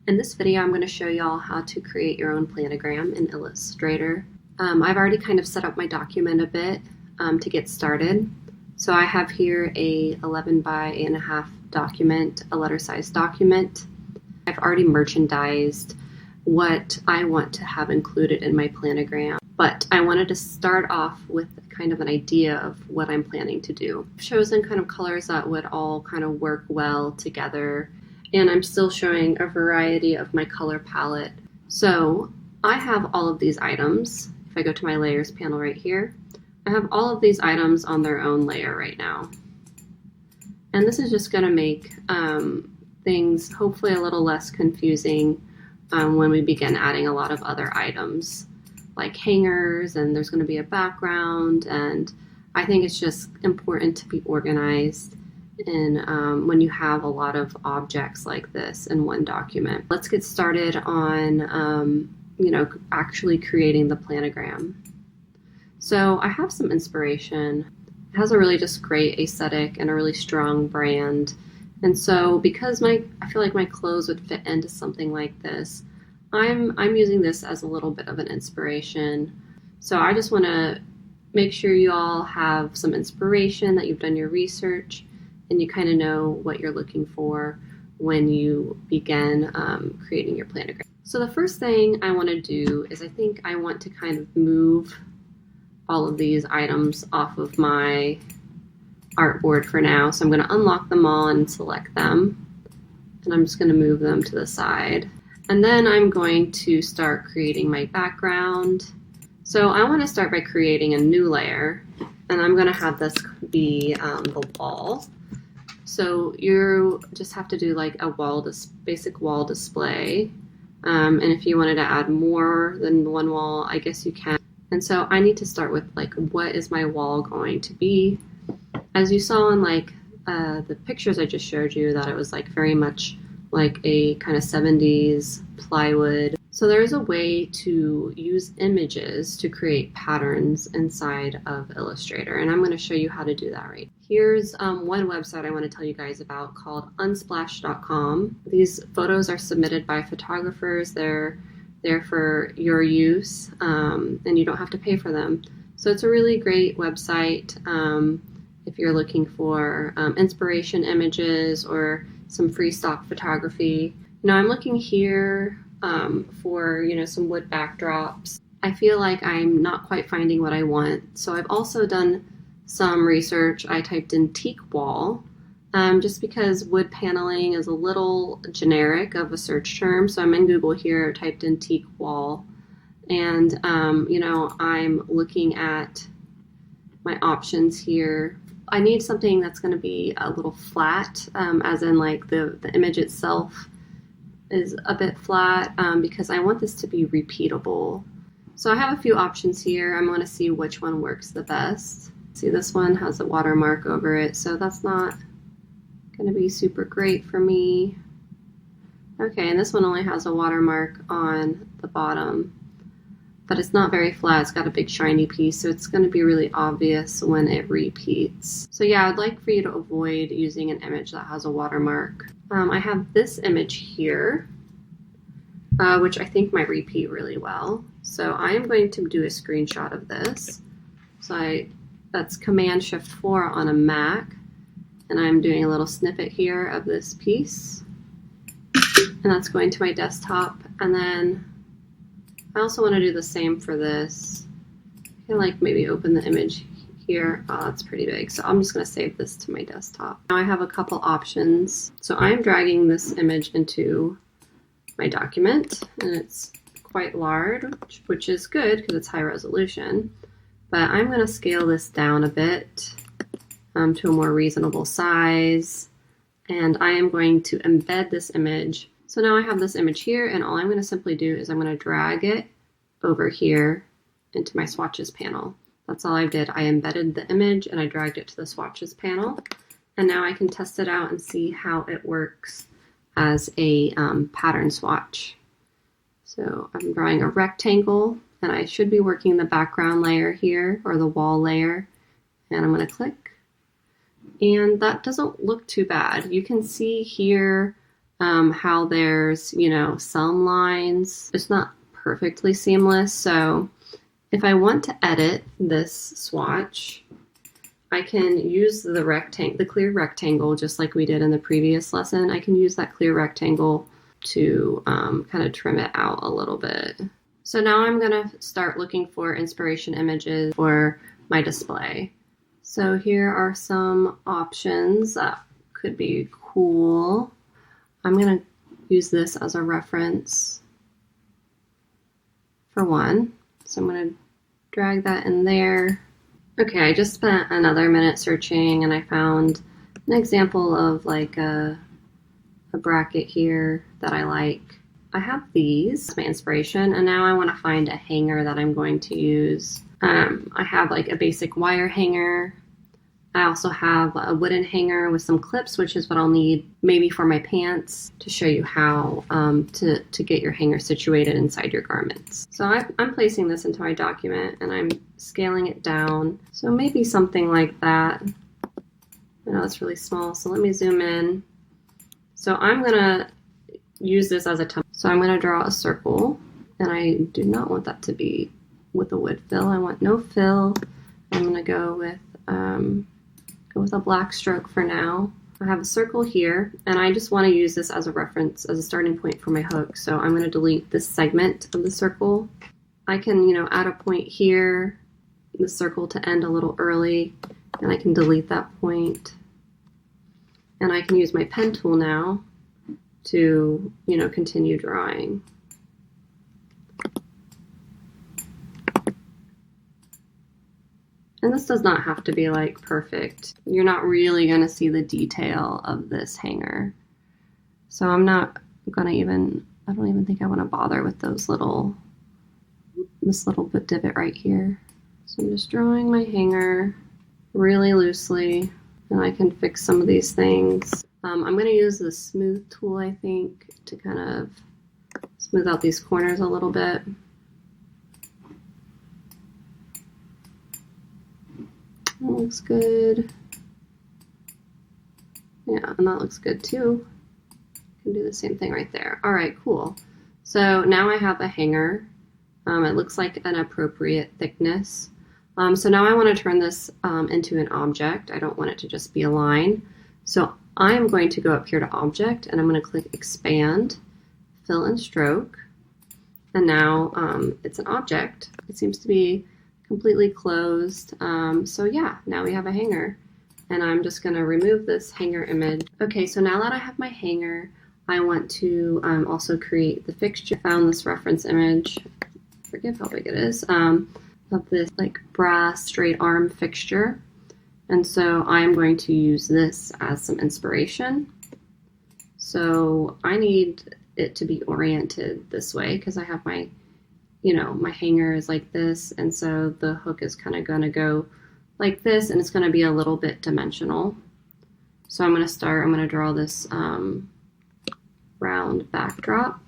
In this video, I'm going to show y'all how to create your own planogram in Illustrator. I've already kind of set up my document a bit to get started. So I have here a 11 by 8.5 document, a letter size document. I've already merchandised what I want to have included in my planogram, but I wanted to start off with kind of an idea of what I'm planning to do. I've chosen kind of colors that would all kind of work well together, and I'm still showing a variety of my color palette. So I have all of these items. If I go to my layers panel right here, I have all of these items on their own layer right now. And this is just going to make things hopefully a little less confusing when we begin adding a lot of other items like hangers, and there's going to be a background, and I think it's just important to be organized in when you have a lot of objects like this in one document. Let's get started on actually creating the planogram. So I have some inspiration. It has a really just great aesthetic and a really strong brand. And so because I feel like my clothes would fit into something like this, I'm using this as a little bit of an inspiration. So I just want to make sure you all have some inspiration, that you've done your research, and you kind of know what you're looking for when you begin creating your planogram. So the first thing I want to do is I think I want to kind of move all of these items off of my artboard for now. So I'm going to unlock them all and select them, and I'm just going to move them to the side. And then I'm going to start creating my background. So I want to start by creating a new layer, and I'm going to have this be the wall. So you just have to do like a basic wall display. And if you wanted to add more than one wall, I guess you can. And so I need to start with like, what is my wall going to be? As you saw in like the pictures I just showed you, that it was like very much like a kind of 70s plywood. So there's a way to use images to create patterns inside of Illustrator, and I'm going to show you how to do that right. Here's one website I want to tell you guys about called unsplash.com. These photos are submitted by photographers. They're there for your use, and you don't have to pay for them. So it's a really great website if you're looking for inspiration images or some free stock photography. Now I'm looking here for some wood backdrops. I feel like I'm not quite finding what I want, so I've also done some research. I typed in teak wall just because wood paneling is a little generic of a search term. So I'm in Google here, typed in teak wall, and I'm looking at my options here. I need something that's going to be a little flat, as in like the image itself is a bit flat, because I want this to be repeatable. So I have a few options here. I'm going to see which one works the best. See, this one has a watermark over it, so that's not going to be super great for me. Okay, and this one only has a watermark on the bottom, but it's not very flat. It's got a big shiny piece, so it's going to be really obvious when it repeats. So yeah, I'd like for you to avoid using an image that has a watermark. I have this image here, which I think might repeat really well. So I am going to do a screenshot of this. So that's Command-Shift-4 on a Mac, and I'm doing a little snippet here of this piece, and that's going to my desktop. And then I also want to do the same for this. I can like maybe open the image here. Oh, that's pretty big. So I'm just going to save this to my desktop. Now I have a couple options. So I'm dragging this image into my document, and it's quite large, which is good because it's high resolution. But I'm going to scale this down a bit to a more reasonable size. And I am going to embed this image. So now I have this image here, and all I'm going to simply do is I'm going to drag it over here into my swatches panel. That's all I did. I embedded the image and I dragged it to the swatches panel. And now I can test it out and see how it works as a pattern swatch. So I'm drawing a rectangle, and I should be working the background layer here, or the wall layer. And I'm going to click. And that doesn't look too bad. You can see here how there's, you know, some lines. It's not perfectly seamless. So if I want to edit this swatch, I can use the clear rectangle, just like we did in the previous lesson. I can use that clear rectangle to kind of trim it out a little bit. So now I'm gonna start looking for inspiration images for my display. So here are some options that could be cool. I'm gonna use this as a reference for one. So I'm gonna drag that in there. Okay, I just spent another minute searching and I found an example of like a bracket here that I like. I have these, my inspiration, and now I want to find a hanger that I'm going to use. I have like a basic wire hanger. I also have a wooden hanger with some clips, which is what I'll need maybe for my pants to show you how to get your hanger situated inside your garments. So I'm placing this into my document and I'm scaling it down. So maybe something like that. I know it's really small, so let me zoom in. So I'm gonna use this as a template. So I'm gonna draw a circle, and I do not want that to be with a wood fill. I want no fill. I'm gonna go with a black stroke for now. I have a circle here, and I just want to use this as a reference, as a starting point for my hook. So I'm going to delete this segment of the circle. I can, you know, add a point here, the circle to end a little early, and I can delete that point. And I can use my pen tool now to, you know, continue drawing. And this does not have to be like perfect. You're not really gonna see the detail of this hanger. So I'm not gonna I don't even think I wanna bother with this little bit divot right here. So I'm just drawing my hanger really loosely, and I can fix some of these things. I'm gonna use the smooth tool, I think, to kind of smooth out these corners a little bit. That looks good. Yeah, and that looks good too. Can do the same thing right there. All right, cool. So now I have a hanger. It looks like an appropriate thickness. So now I want to turn this into an object. I don't want it to just be a line. So I am going to go up here to Object, and I'm going to click Expand, Fill and Stroke. And now it's an object. It seems to be completely closed. So yeah, now we have a hanger. And I'm just going to remove this hanger image. Okay, so now that I have my hanger, I want to also create the fixture. I found this reference image, forget how big it is, of this like brass straight arm fixture. And so I'm going to use this as some inspiration. So I need it to be oriented this way because I have my, you know, my hanger is like this, and so the hook is kind of going to go like this, and it's going to be a little bit dimensional. So I'm going to draw this round backdrop.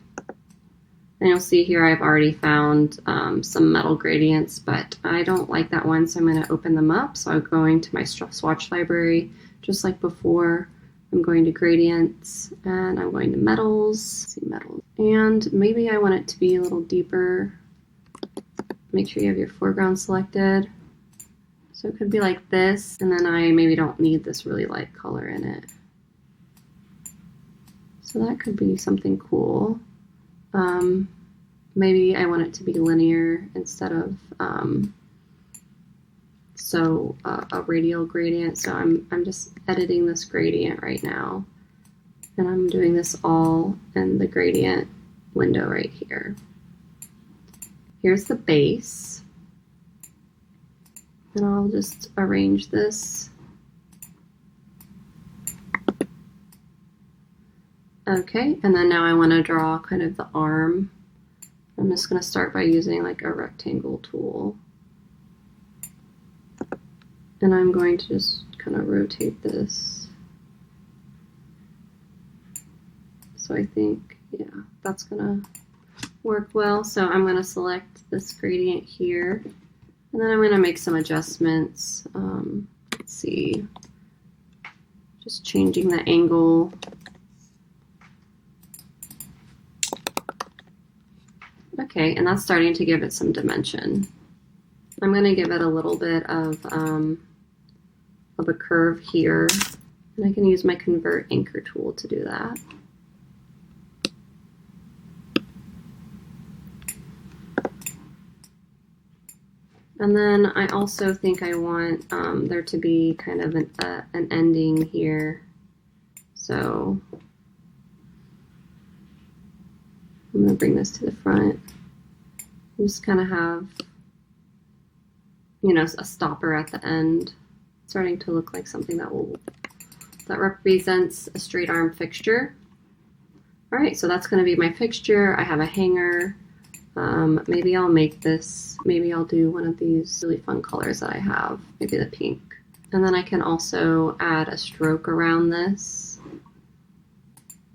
And you'll see here I've already found some metal gradients, but I don't like that one, so I'm going to open them up. So I'm going to my swatch library, just like before. I'm going to gradients, and I'm going to metals. See metals. And maybe I want it to be a little deeper. Make sure you have your foreground selected. So it could be like this, and then I maybe don't need this really light color in it. So that could be something cool. Maybe I want it to be linear instead of a radial gradient. So I'm just editing this gradient right now, and I'm doing this all in the gradient window right here. Here's the base, and I'll just arrange this. Okay, and then now I want to draw kind of the arm. I'm just going to start by using like a rectangle tool. And I'm going to just kind of rotate this. So I think, yeah, that's going to work well. So I'm going to select this gradient here, and then I'm going to make some adjustments. Let's see, just changing the angle. Okay, and that's starting to give it some dimension. I'm going to give it a little bit of a curve here, and I can use my Convert Anchor tool to do that. And then I also think I want there to be kind of an ending here. So I'm going to bring this to the front. Just kind of have, you know, a stopper at the end. It's starting to look like something that represents a straight arm fixture. All right, so that's going to be my fixture. I have a hanger. Maybe I'll make this, maybe I'll do one of these really fun colors that I have, maybe the pink. And then I can also add a stroke around this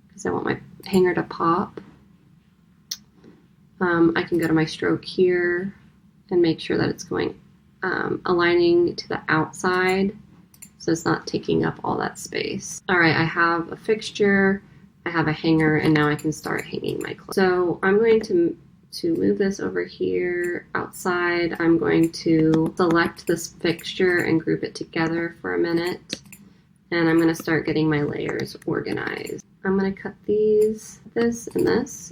because I want my hanger to pop. I can go to my stroke here and make sure that it's going aligning to the outside so it's not taking up all that space. All right, I have a fixture, I have a hanger, and now I can start hanging my clothes. So I'm going to move this over here outside. I'm going to select this fixture and group it together for a minute, and I'm going to start getting my layers organized. I'm going to cut these, this and this,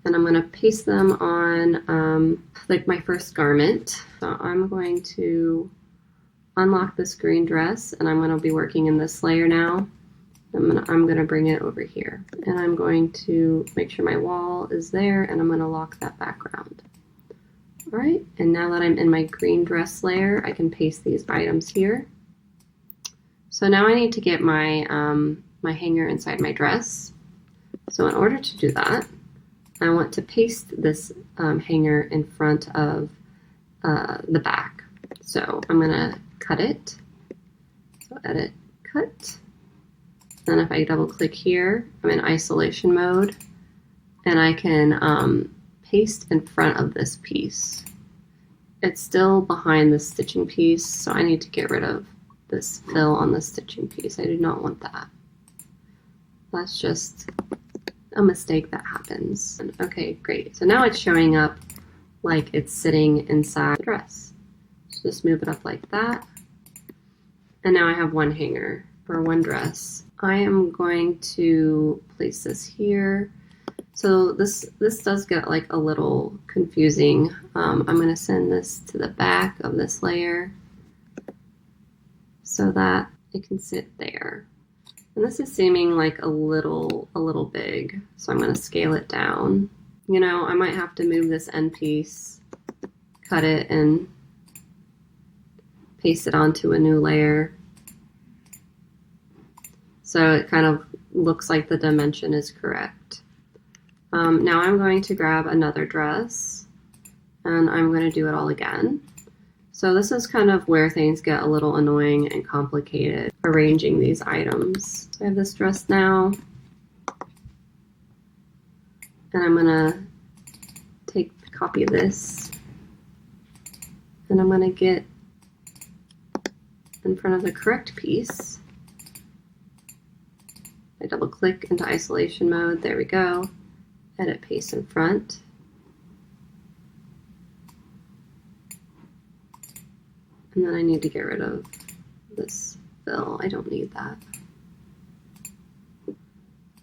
and I'm going to paste them on like my first garment. So I'm going to unlock this green dress, and I'm going to be working in this layer now. I'm going to bring it over here, and I'm going to make sure my wall is there, and I'm going to lock that background. All right, and now that I'm in my green dress layer, I can paste these items here. So now I need to get my my hanger inside my dress. So in order to do that, I want to paste this hanger in front of the back. So I'm going to cut it. So edit, cut. Then if I double click here, I'm in isolation mode, and I can paste in front of this piece. It's still behind the stitching piece, so I need to get rid of this fill on the stitching piece. I do not want that. That's just a mistake that happens. Okay, great. So now it's showing up like it's sitting inside the dress. So just move it up like that. And now I have one hanger for one dress. I am going to place this here. So this does get like a little confusing. I'm going to send this to the back of this layer so that it can sit there. And this is seeming like a little big, so I'm going to scale it down. You know, I might have to move this end piece, cut it, and paste it onto a new layer. So it kind of looks like the dimension is correct. Now I'm going to grab another dress, and I'm going to do it all again. So this is kind of where things get a little annoying and complicated, arranging these items. So I have this dress now, and I'm going to copy this, and I'm going to get in front of the correct piece. I double click into isolation mode, there we go. Edit, paste in front. And then I need to get rid of this fill, I don't need that.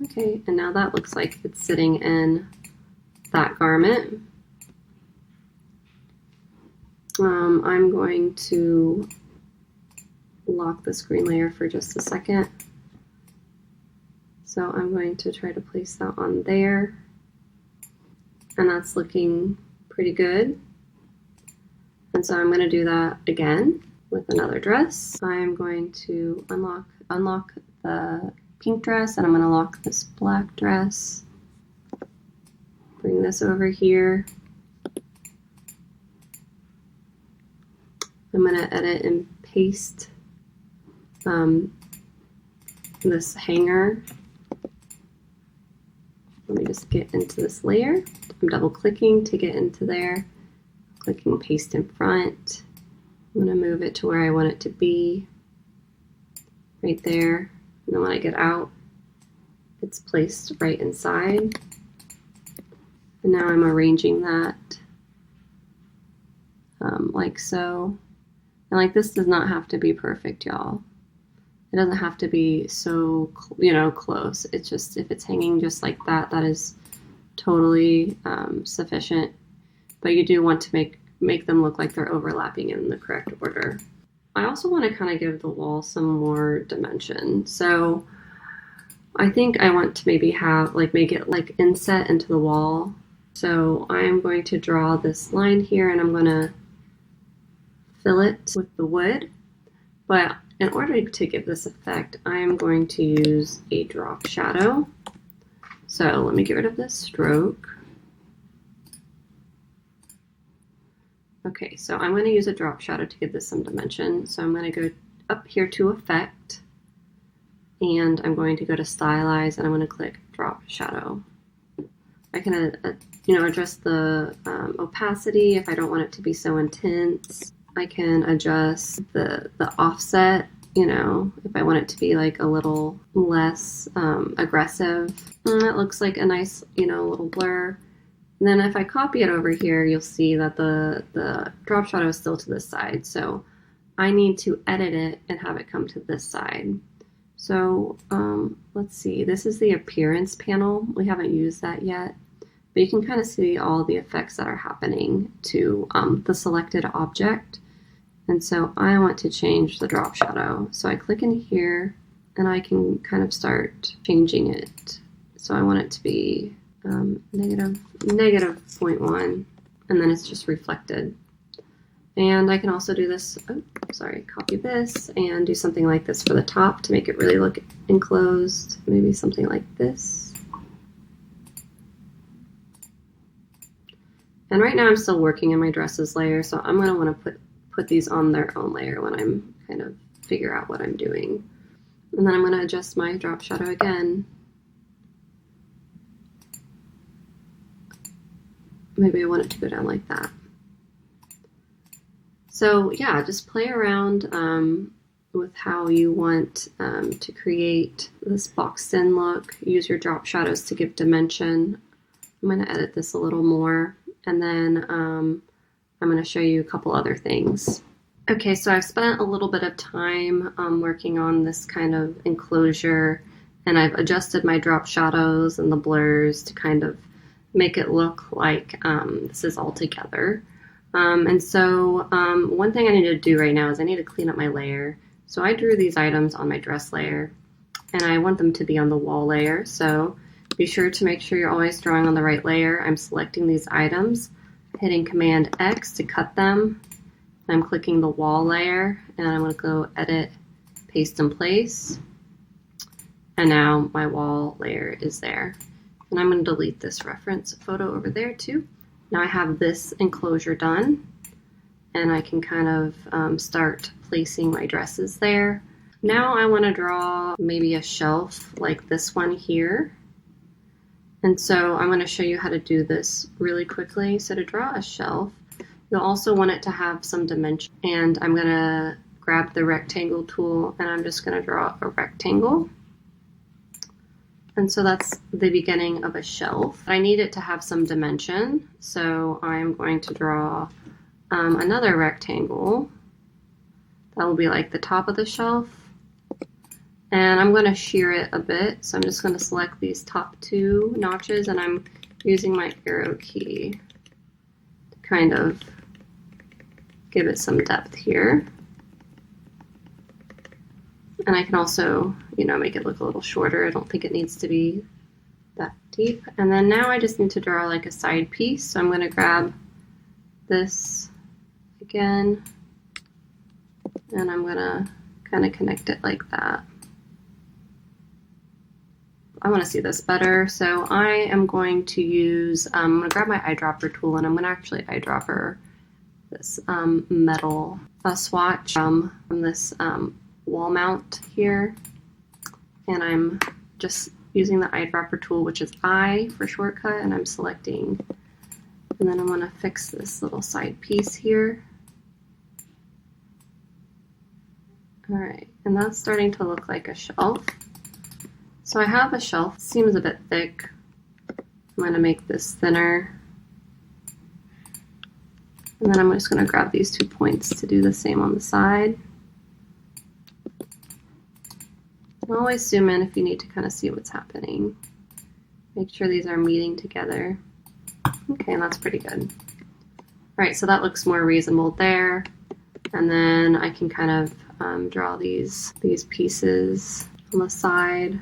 Okay, and now that looks like it's sitting in that garment. I'm going to lock the screen layer for just a second. So I'm going to try to place that on there. And that's looking pretty good. And so I'm going to do that again with another dress. I'm going to unlock the pink dress, and I'm going to lock this black dress. Bring this over here. I'm going to edit and paste this hanger. Let me just get into this layer. I'm double clicking to get into there. Clicking paste in front. I'm going to move it to where I want it to be. Right there. And then when I get out, it's placed right inside. And now I'm arranging that like so. And like this does not have to be perfect, y'all. It doesn't have to be so, close. It's just, if it's hanging just like that, that is totally sufficient. But you do want to make them look like they're overlapping in the correct order. I also want to kind of give the wall some more dimension. So I think I want to maybe have, make it like inset into the wall. So I'm going to draw this line here and I'm going to fill it with the wood. But in order to give this effect, I'm going to use a drop shadow. So let me get rid of this stroke. Okay, so I'm going to use a drop shadow to give this some dimension. So I'm going to go up here to Effect, and I'm going to go to Stylize, and I'm going to click Drop Shadow. I can, adjust the opacity if I don't want it to be so intense. I can adjust the offset, if I want it to be like a little less aggressive. It looks like a nice, little blur. And then if I copy it over here, you'll see that the drop shadow is still to this side. So I need to edit it and have it come to this side. So let's see, this is the appearance panel. We haven't used that yet, but you can kind of see all the effects that are happening to the selected object. And so I want to change the drop shadow. So I click in here and I can kind of start changing it. So I want it to be negative 0.1, and then it's just reflected. And I can also do this, copy this and do something like this for the top to make it really look enclosed. Maybe something like this. And right now I'm still working in my dresses layer, so I'm going to want to put these on their own layer when I'm kind of figure out what I'm doing. And then I'm going to adjust my drop shadow again. Maybe I want it to go down like that. So yeah, just play around with how you want to create this boxed in look. Use your drop shadows to give dimension. I'm going to edit this a little more, and then I'm going to show you a couple other things. Okay, so I've spent a little bit of time working on this kind of enclosure, and I've adjusted my drop shadows and the blurs to kind of make it look like this is all together. And so one thing I need to do right now is I need to clean up my layer. So I drew these items on my dress layer, and I want them to be on the wall layer. So be sure to make sure you're always drawing on the right layer. I'm selecting these items, hitting Command X to cut them. I'm clicking the wall layer, and I'm going to go Edit, Paste in Place. And now my wall layer is there. And I'm going to delete this reference photo over there too. Now I have this enclosure done, and I can kind of start placing my dresses there. Now I want to draw maybe a shelf like this one here. And so I'm going to show you how to do this really quickly. So to draw a shelf, you'll also want it to have some dimension. And I'm going to grab the rectangle tool, and I'm just going to draw a rectangle. And so that's the beginning of a shelf. I need it to have some dimension, so I'm going to draw another rectangle. That will be like the top of the shelf. And I'm going to shear it a bit, so I'm just going to select these top two notches, and I'm using my arrow key to kind of give it some depth here. And I can also, make it look a little shorter. I don't think it needs to be that deep. And then now I just need to draw like a side piece. So I'm going to grab this again, and I'm going to kind of connect it like that. I want to see this better. So I am going to use, I'm going to grab my eyedropper tool, and I'm going to actually eyedropper this metal swatch from this wall mount here, and I'm just using the eyedropper tool, which is I for shortcut, and I'm selecting, and then I'm going to fix this little side piece here. All right, and that's starting to look like a shelf. So I have a shelf, seems a bit thick, I'm going to make this thinner. And then I'm just going to grab these 2 points to do the same on the side. Always zoom in if you need to kind of see what's happening. Make sure these are meeting together. Okay, and that's pretty good. All right, so that looks more reasonable there. And then I can kind of draw these pieces on the side.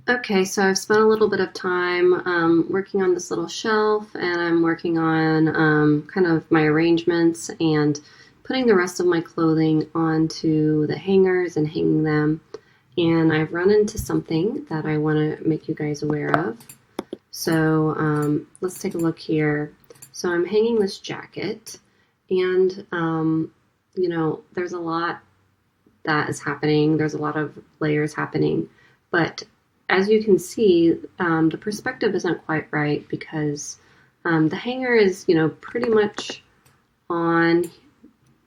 Okay, so I've spent a little bit of time working on this little shelf, and I'm working on kind of my arrangements and putting the rest of my clothing onto the hangers and hanging them. And I've run into something that I want to make you guys aware of. So let's take a look here. So I'm hanging this jacket, and you know, there's a lot that is happening. There's a lot of layers happening, but as you can see, the perspective isn't quite right because the hanger is, you know, pretty much on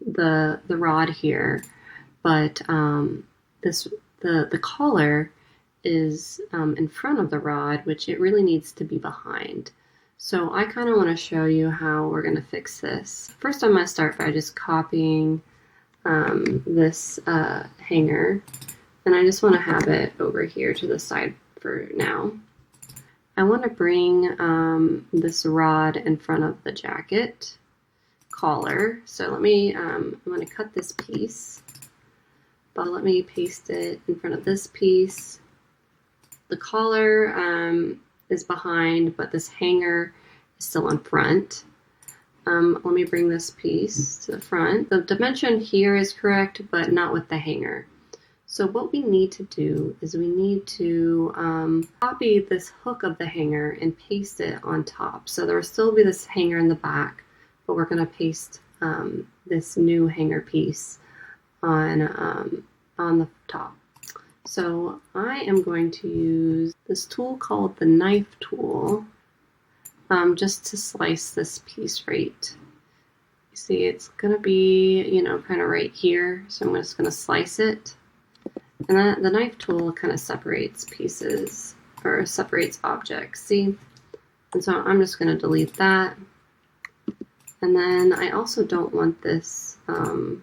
the rod here, but the collar is in front of the rod, which it really needs to be behind. So I kind of want to show you how we're going to fix this. First, I'm going to start by just copying this hanger, and I just want to have it over here to the side for now. I want to bring this rod in front of the jacket collar. So let me, I'm going to cut this piece, but let me paste it in front of this piece. The collar is behind, but this hanger is still in front. Let me bring this piece to the front. The dimension here is correct, but not with the hanger. So what we need to do is we need to copy this hook of the hanger and paste it on top. So there will still be this hanger in the back, but we're going to paste this new hanger piece on the top. So I am going to use this tool called the knife tool just to slice this piece right. You see, it's going to be, you know, kind of right here. So I'm just going to slice it. And the knife tool kind of separates pieces, or separates objects, see? And so I'm just going to delete that. And then I also don't want this, I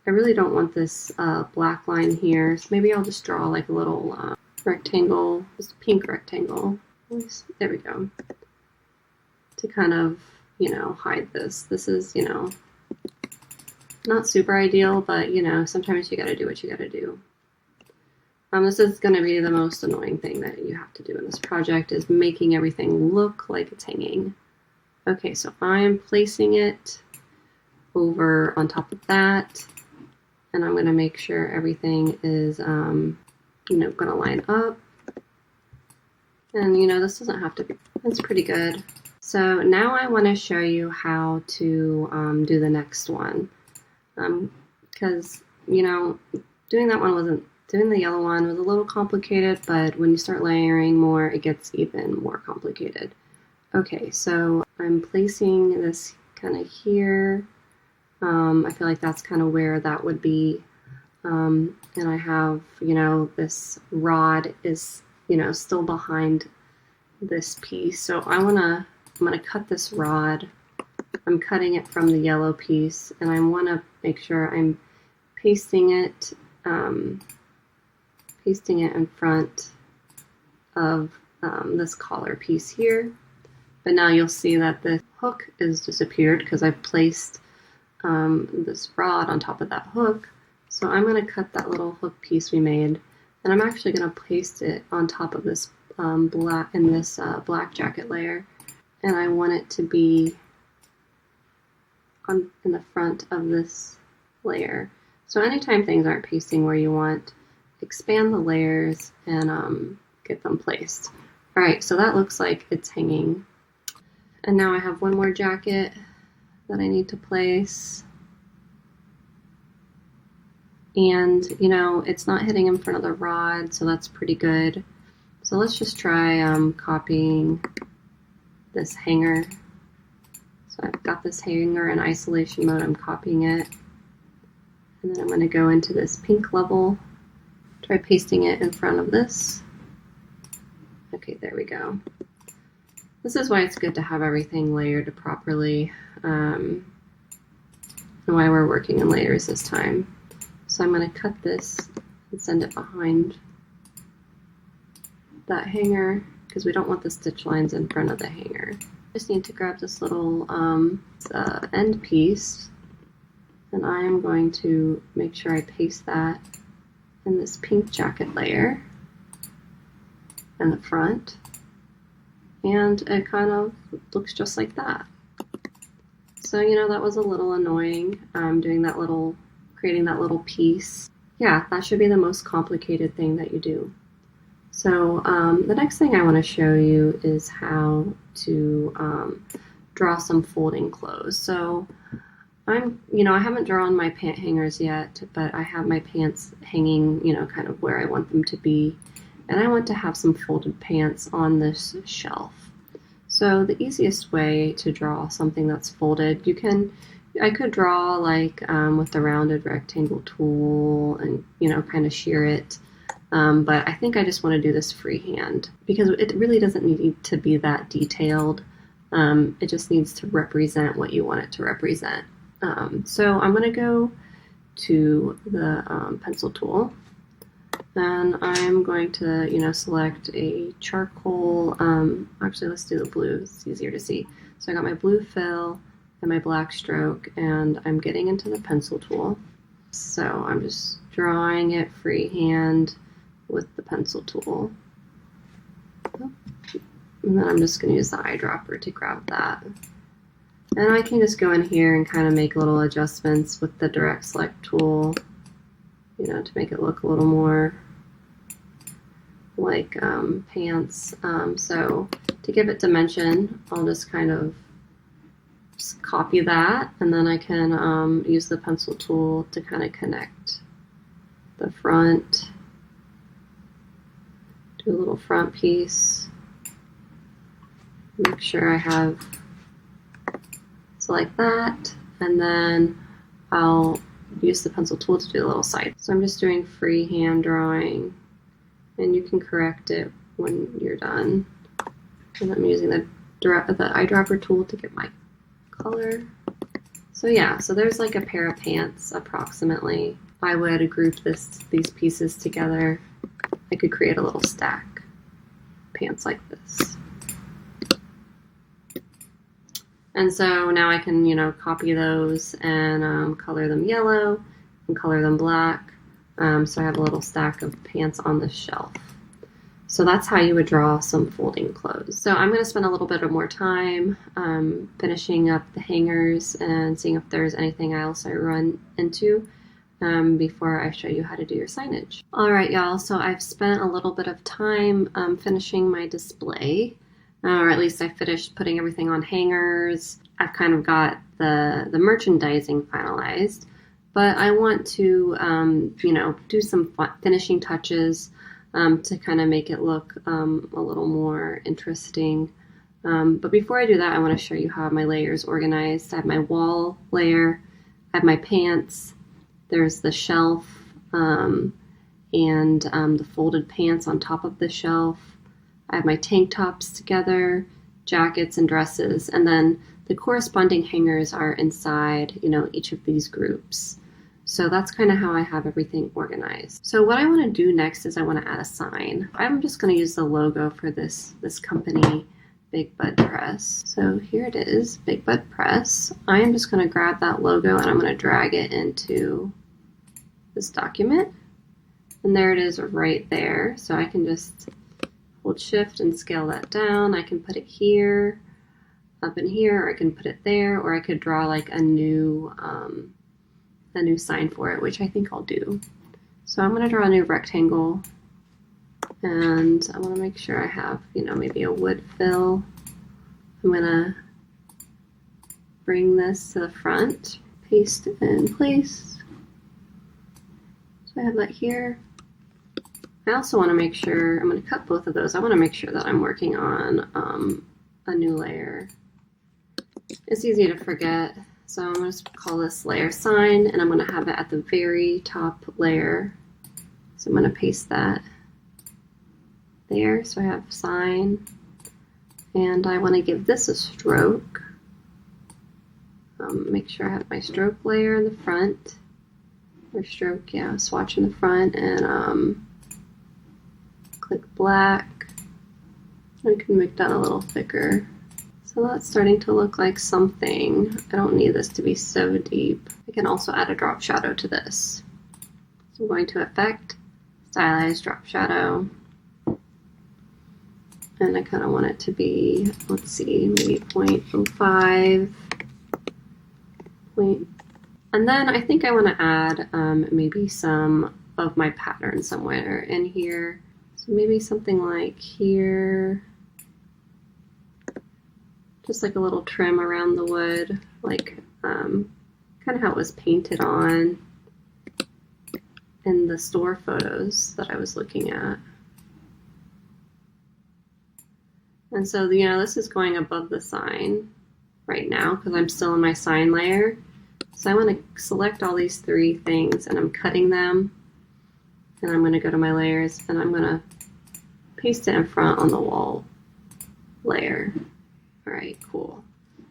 really don't want this black line here. So maybe I'll just draw like a little rectangle, just a pink rectangle. There we go. To kind of, you know, hide this. This is, you know, not super ideal, but, you know, sometimes you gotta do what you gotta do. This is gonna be the most annoying thing that you have to do in this project, is making everything look like it's hanging. Okay, so I'm placing it over on top of that, and I'm gonna make sure everything is, you know, gonna line up. And, you know, this doesn't have to be, that's pretty good. So now I wanna show you how to do the next one. Because, you know, doing the yellow one was a little complicated, but when you start layering more, it gets even more complicated. Okay, so I'm placing this kind of here. I feel like that's kind of where that would be. And I have, you know, this rod is, you know, still behind this piece. So I'm gonna cut this rod. I'm cutting it from the yellow piece, and I want to make sure I'm pasting it in front of this collar piece here. But now you'll see that the hook is disappeared because I've placed this rod on top of that hook. So I'm going to cut that little hook piece we made, and I'm actually going to paste it on top of this black jacket layer, and I want it to be in the front of this layer. So anytime things aren't pasting where you want, expand the layers and get them placed. All right, so that looks like it's hanging. And now I have one more jacket that I need to place. And, you know, it's not hitting in front of the rod, so that's pretty good. So let's just try copying this hanger. So I've got this hanger in isolation mode, I'm copying it. And then I'm going to go into this pink level, try pasting it in front of this. Okay, there we go. This is why it's good to have everything layered properly, and why we're working in layers this time. So I'm going to cut this and send it behind that hanger because we don't want the stitch lines in front of the hanger. Just need to grab this little end piece, and I am going to make sure I paste that in this pink jacket layer in the front, and it kind of looks just like that. So, you know, that was a little annoying, creating that little piece. Yeah, that should be the most complicated thing that you do. So the next thing I want to show you is how to draw some folding clothes. So I haven't drawn my pant hangers yet, but I have my pants hanging, kind of where I want them to be. And I want to have some folded pants on this shelf. So the easiest way to draw something that's folded, I could draw like with the rounded rectangle tool and, kind of shear it. But I think I just want to do this freehand because it really doesn't need to be that detailed. It just needs to represent what you want it to represent. So I'm going to go to the pencil tool, and I'm going to, select a charcoal. Actually, let's do the blue. It's easier to see. So I got my blue fill and my black stroke, and I'm getting into the pencil tool. So I'm just drawing it freehand with the pencil tool. And then I'm just going to use the eyedropper to grab that. And I can just go in here and kind of make little adjustments with the direct select tool, to make it look a little more like pants. So to give it dimension, I'll just kind of copy that, and then I can use the pencil tool to kind of connect the front. Do a little front piece. Make sure I have so like that, and then I'll use the pencil tool to do a little side. So I'm just doing freehand drawing, and you can correct it when you're done. And I'm using the eyedropper tool to get my color. So yeah, so there's like a pair of pants approximately. If I would group these pieces together, I could create a little stack pants like this. And so now I can, copy those and color them yellow and color them black. So I have a little stack of pants on the shelf. So that's how you would draw some folding clothes. So I'm going to spend a little bit of more time finishing up the hangers and seeing if there's anything else I run into before I show you how to do your signage. All right, y'all, so I've spent a little bit of time finishing my display, or at least I finished putting everything on hangers. I've kind of got the merchandising finalized, but I want to, do some finishing touches to kind of make it look a little more interesting. But before I do that, I want to show you how my layer is organized. I have my wall layer, I have my pants, there's the shelf, and the folded pants on top of the shelf. I have my tank tops together, jackets and dresses, and then the corresponding hangers are inside, each of these groups. So that's kind of how I have everything organized. So what I want to do next is I want to add a sign. I'm just going to use the logo for this company, Big Bud Press. So here it is, Big Bud Press. I am just going to grab that logo and I'm going to drag it into this document. And there it is right there. So I can just hold shift and scale that down. I can put it here, up in here, or I can put it there, or I could draw like a new sign for it, which I think I'll do. So I'm going to draw a new rectangle, and I want to make sure I have, maybe a wood fill. I'm going to bring this to the front, paste it in place. So I have that here. I also want to make sure, I'm going to cut both of those. I want to make sure that I'm working on a new layer. It's easy to forget. So I'm going to call this layer sign, and I'm going to have it at the very top layer. So I'm going to paste that there. So I have sign, And I want to give this a stroke. Make sure I have my stroke layer in the front. Or stroke, yeah, swatch in the front, and click black. I can make that a little thicker. So that's starting to look like something. I don't need this to be so deep. I can also add a drop shadow to this. So I'm going to Effect, Stylize, Drop Shadow. And I kind of want it to be, let's see, maybe 0.05. And then I think I want to add maybe some of my pattern somewhere in here. So maybe something like here. Just like a little trim around the wood, like kind of how it was painted on in the store photos that I was looking at. And so, you know, this is going above the sign right now because I'm still in my sign layer. So I want to select all these three things and I'm cutting them. And I'm going to go to my layers and I'm going to paste it in front on the wall layer. All right, cool.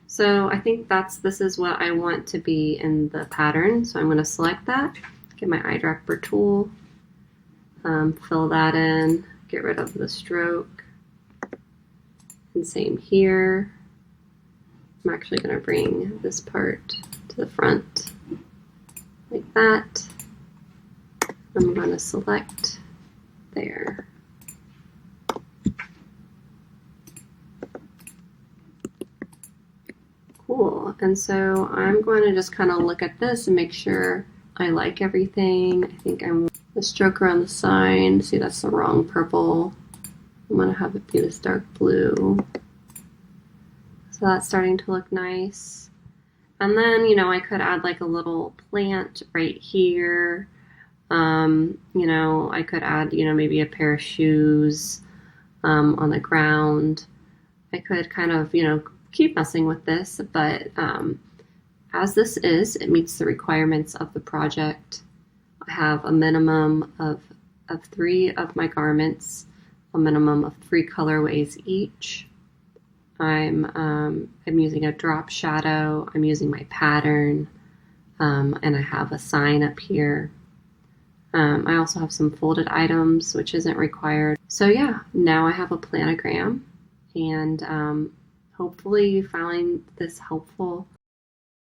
So I think this is what I want to be in the pattern. So I'm going to select that, get my eyedropper tool, fill that in, get rid of the stroke. And same here. I'm actually going to bring this part to the front like that. I'm going to select there. Cool. And so I'm going to just kind of look at this and make sure I like everything. I think I'm the stroke around the sign. See, that's the wrong purple. I'm going to have it be this dark blue. So that's starting to look nice. And then, you know, I could add like a little plant right here. You know, I could add, you know, maybe a pair of shoes on the ground. I could kind of, you know, keep messing with this, but as this is, it meets the requirements of the project. I have a minimum of 3 of my garments, a minimum of 3 colorways each. I'm using a drop shadow, I'm using my pattern, and I have a sign up here. I also have some folded items, which isn't required. So yeah, now I have a planogram, and hopefully you find this helpful.